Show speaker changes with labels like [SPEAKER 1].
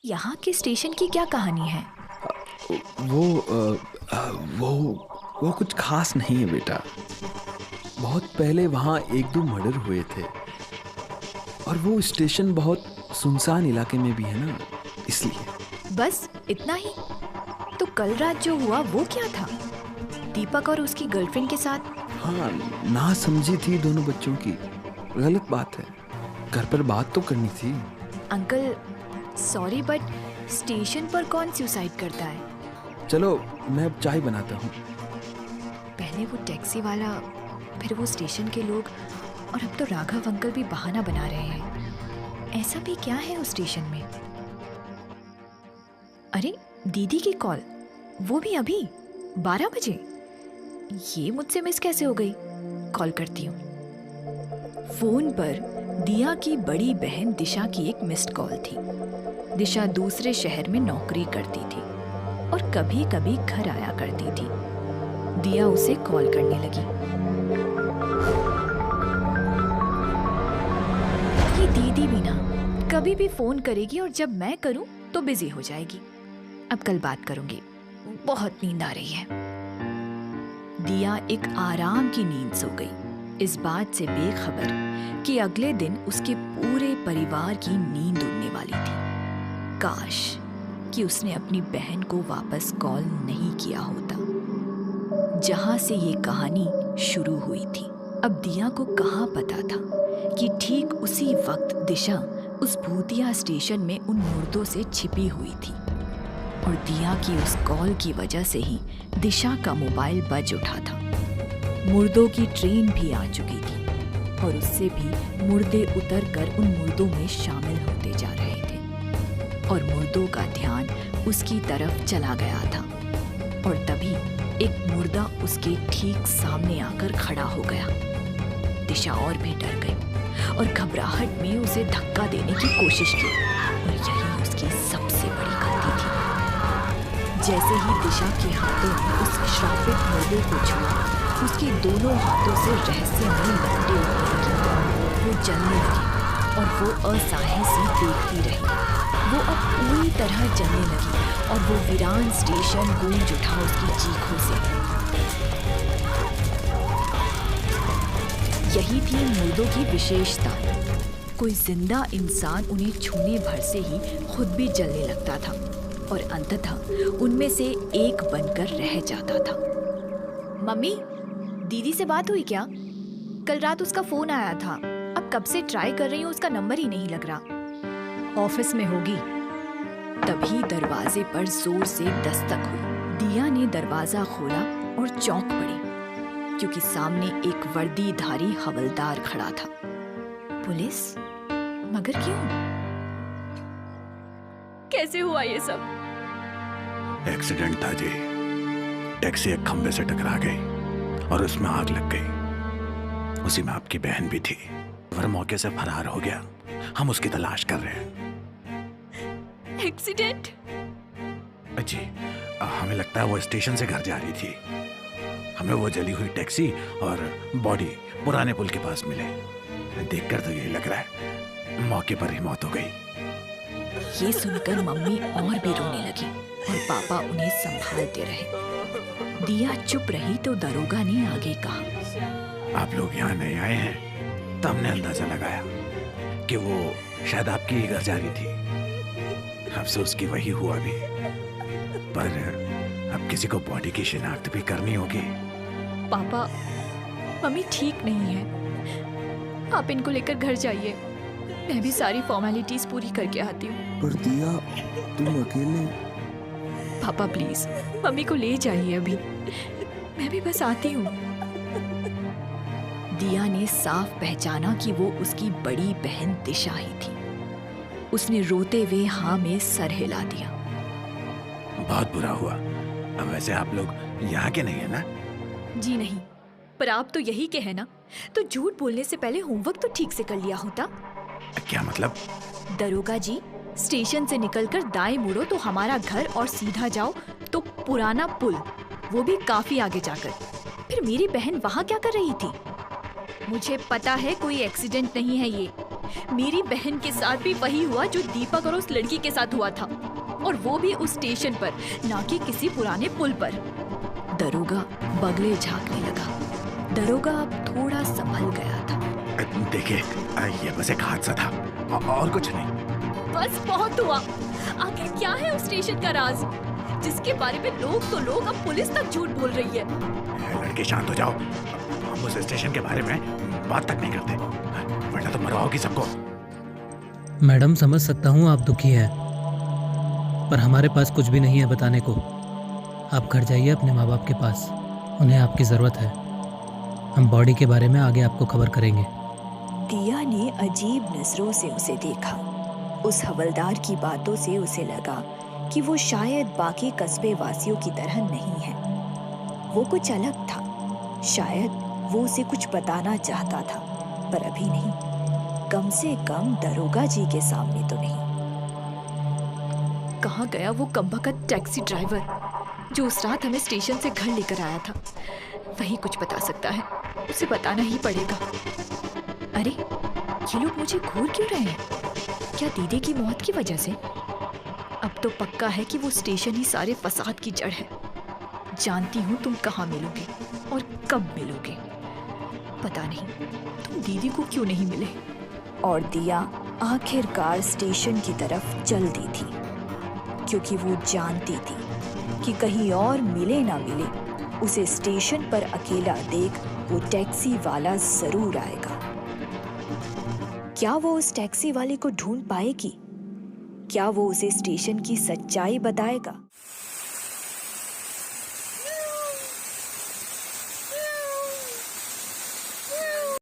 [SPEAKER 1] यहाँ के स्टेशन की क्या कहानी है?
[SPEAKER 2] वो वो कुछ खास नहीं है बेटा। बहुत पहले वहाँ एक दो मर्डर हुए थे और वो स्टेशन बहुत सुनसान इलाके में भी है ना, इसलिए।
[SPEAKER 1] बस इतना ही? तो कल रात जो हुआ वो क्या था? दीपक और उसकी गर्लफ्रेंड के साथ?
[SPEAKER 2] हाँ, ना समझी थी दोनों बच्चों की। गलत बात है, घर पर बात तो करनी थी।
[SPEAKER 1] अंकल सॉरी बट स्टेशन पर कौन सुसाइड करता है?
[SPEAKER 2] चलो मैं अब चाय बनाता हूँ।
[SPEAKER 1] पहले वो टैक्सी वाला, फिर वो स्टेशन के लोग, और अब तो राघव अंकल भी बहाना बना रहे हैं। ऐसा भी क्या है उस स्टेशन में? अरे दीदी की कॉल, वो भी अभी 12 बजे। ये मुझसे मिस कैसे हो गई? कॉल करती हूँ। फोन पर दिया की बड़ी बहन दिशा की एक मिस्ड कॉल थी। दिशा दूसरे शहर में नौकरी करती थी और कभी कभी घर आया करती थी। दिया उसे कॉल करने लगी। ये दीदी भी ना कभी भी फोन करेगी और जब मैं करूं तो बिजी हो जाएगी। अब कल बात करूंगी, बहुत नींद आ रही है। दिया एक आराम की नींद सो गई, इस बात से बेखबर कि अगले दिन उसके पूरे परिवार की नींद उड़ने वाली थी। काश कि उसने अपनी बहन को वापस कॉल नहीं किया होता। जहां से ये कहानी शुरू हुई थी, अब दिया को कहाँ पता था कि ठीक उसी वक्त दिशा उस भूतिया स्टेशन में उन मुर्दों से छिपी हुई थी। और दिया की उस कॉल की वजह से ही दिशा का मोबाइल बज उठा था। मुर्दों की ट्रेन भी आ चुकी थी और उससे भी मुर्दे उतरकर उन मुर्दों में शामिल होते जा रहे थे और मुर्दों का ध्यान उसकी तरफ चला गया था। और तभी एक मुर्दा उसके ठीक सामने आकर खड़ा हो गया। दिशा और भी डर गई और घबराहट में उसे धक्का देने की कोशिश की, और यही उसकी सबसे बड़ी गलती थी। जैसे ही दिशा के हाथों ने उस श्रापित मुर्दे को छुआ, उसके दोनों हाथों से रहस्यमयी लपटें उठने लगी। वो जलने लगी और वो असहाय सी देखती रही। वो अब पूरी तरह जलने लगी और वो वीरान स्टेशन गूंज उठा उसकी चीखों से। यही थी मुर्दों की विशेषता। कोई जिंदा इंसान उन्हें छूने भर से ही खुद भी जलने लगता था और अंततः उनमें से एक बनकर रह जाता था। मम्मी, दीदी से बात हुई क्या? कल रात उसका फोन आया था, अब कब से ट्राई कर रही हूँ, उसका नंबर ही नहीं लग रहा। ऑफिस में होगी। तभी दरवाजे पर जोर से दस्तक हुई। दिया ने दरवाजा खोला और चौंक पड़ी, क्योंकि सामने एक वर्दीधारी हवलदार खड़ा था। पुलिस? मगर क्यों? कैसे हुआ ये सब?
[SPEAKER 3] एक्सीडेंट था जी। टैक्सी एक खंबे से टकरा गई और उसमें आग लग गई। उसी में आपकी बहन भी थी, वह मौके से फरार हो गया। हम उसकी तलाश कर रहे हैं।
[SPEAKER 1] एक्सीडेंट?
[SPEAKER 3] जी, हमें लगता है वो स्टेशन से घर जा रही थी। हमें वो जली हुई टैक्सी और बॉडी पुराने पुल के पास मिले। देखकर तो यही लग रहा है मौके पर ही मौत हो गई।
[SPEAKER 1] ये सुनकर मम्मी और भी रोने लगी और पापा उन्हें संभालते रहे। दिया चुप रही तो दरोगा ने आगे कहा,
[SPEAKER 3] आप लोग यहाँ नहीं आए हैं तो हमने अंदाजा लगाया कि वो शायद आपके ही घर जा रही थी। अफसोस कि वही हुआ भी, पर अब किसी को बॉडी की शिनाख्त भी करनी होगी।
[SPEAKER 1] पापा, मम्मी ठीक नहीं है, आप इनको लेकर घर जाइए। मैं भी सारी फॉर्मेलिटीज पूरी करके आती हूँ।
[SPEAKER 2] पर दिया, तुम अकेले?
[SPEAKER 1] पापा प्लीज मम्मी को ले जाइए अभी, मैं भी बस आती हूँ। दिया ने साफ पहचाना कि वो उसकी बड़ी बहन दिशा ही थी। उसने रोते हुए हाँ में सर हिला दिया।
[SPEAKER 3] बहुत बुरा हुआ। अब वैसे आप लोग यहाँ के नहीं है ना?
[SPEAKER 1] जी नहीं, पर आप तो यही के हैं ना, तो झूठ बोलने से पहले होमवर्क तो ठीक से कर लिया होता।
[SPEAKER 3] क्या मतलब?
[SPEAKER 1] दरोगा जी, स्टेशन से निकलकर दाएं मुड़ो तो हमारा घर और सीधा जाओ तो पुराना पुल, वो भी काफी आगे जाकर। फिर मेरी बहन वहाँ क्या कर रही थी? मुझे पता है कोई एक्सीडेंट नहीं है ये, मेरी बहन के साथ भी वही हुआ जो दीपक और उस लड़की के साथ हुआ था, और वो भी उस स्टेशन पर, ना कि किसी पुराने पुल पर। दरोगा बगले झांकने लगा। दरोगा अब थोड़ा संभल गया था।
[SPEAKER 3] देखिए, ये बस एक हादसा था और कुछ नहीं।
[SPEAKER 1] बस बहुत हुआ। आखिर क्या है उस स्टेशन का राज, जिसके बारे में लोग अब पुलिस तक झूठ बोल रही है?
[SPEAKER 3] लड़के शांत हो जाओ, हम उस स्टेशन के बारे में बात तक नहीं करते, वरना तो मरवाओगी सबको।
[SPEAKER 4] मैडम, समझ सकता हूँ आप दुखी हैं, पर हमारे पास कुछ भी नहीं है बताने को। आप घर जाइए अपने माँ बाप के पास, उन्हें आपकी ज़रूरत है। हम बॉडी के बारे में आगे आपको खबर करेंगे।
[SPEAKER 5] दिया ने अजीब नजरों से उसे देखा। उस हवलदार की बातों से उसे लगा कि वो शायद बाकी कस्बे वासियों की तरह नहीं है। वो कुछ अलग था। शायद वो उसे कुछ बताना चाहता था, पर अभी नहीं। कम से कम दरोगा जी के सामने तो नहीं।
[SPEAKER 1] कहाँ गया वो कमबख्त टैक्सी ड्राइवर जो उस रात हमें स्टेशन से घर लेकर आया था? वही कुछ बता सकता है, उसे बताना ही पड़ेगा। अरे, ये लोग मुझे घूर क्यों रहे हैं? क्या दीदी की मौत की वजह से? अब तो पक्का है कि वो स्टेशन ही सारे फसाद की जड़ है। जानती हूँ तुम कहाँ मिलोगे और कब मिलोगे। पता नहीं तुम दीदी को क्यों नहीं मिले।
[SPEAKER 5] और दिया आखिरकार स्टेशन की तरफ चल दी थी, क्योंकि वो जानती थी कि कहीं और मिले ना मिले, उसे स्टेशन पर अकेला देख वो टैक्सी वाला जरूर आएगा। क्या वो उस टैक्सी वाले को ढूंढ पाएगी? क्या वो उसे स्टेशन की सच्चाई बताएगा?